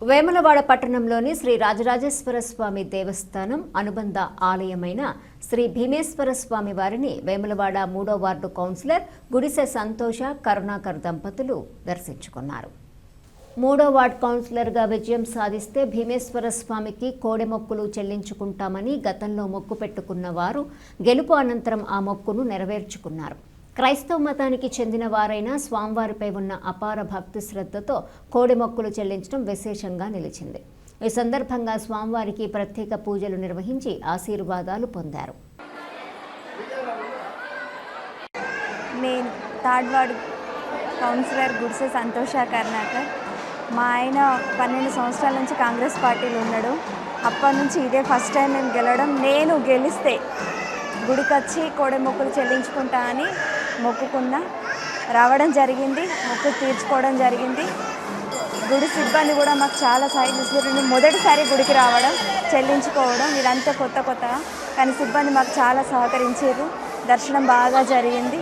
వేములవాడ పట్టణంలోని శ్రీ రాజరాజేశ్వర స్వామి దేవస్థానం అనుబంధ ఆలయమైన శ్రీ భీమేశ్వర స్వామి వారిని వేములవాడ 3వ వార్డు కౌన్సిలర్ గుడిసె సంతోష కరుణాకర్ దంపతులు దర్శించుకున్నారు. 3వ వార్డు కౌన్సిలర్గా విజయం సాధిస్తే భీమేశ్వర స్వామికి కోడె మొక్కులు చెల్లించుకుంటామని గతంలో మొక్కు పెట్టుకున్న వారు గెలుపు అనంతరం ఆ మొక్కును నెరవేర్చుకున్నారు. క్రైస్తవ మతానికి చెందిన వారైనా స్వామివారిపై ఉన్న అపార భక్తి శ్రద్ధతో కోడె మొక్కులు చెల్లించడం విశేషంగా నిలిచింది. ఈ సందర్భంగా స్వామివారికి ప్రత్యేక పూజలు నిర్వహించి ఆశీర్వాదాలు పొందారు. నేను 3rd వార్డు కౌన్సిలర్ గుడిసె సంతోష కరుణాకర్. మా ఆయన 12 సంవత్సరాల నుంచి కాంగ్రెస్ పార్టీలో ఉన్నాడు. అప్పటి నుంచి ఇదే ఫస్ట్ టైం మేము గెలవడం. నేను గెలిస్తే గుడికి వచ్చి కోడె మొక్కులు చెల్లించుకుంటా అని మొక్కుకున్నా, రావడం జరిగింది. మొక్కు తీర్చుకోవడం జరిగింది. గుడి సిబ్బంది కూడా మాకు చాలా సాయం చేశారు. మొదటిసారి గుడికి రావడం, చెల్లించుకోవడం ఇదంతా కొత్తగా, కానీ సిబ్బంది మాకు చాలా సహకరించారు. దర్శనం బాగా జరిగింది.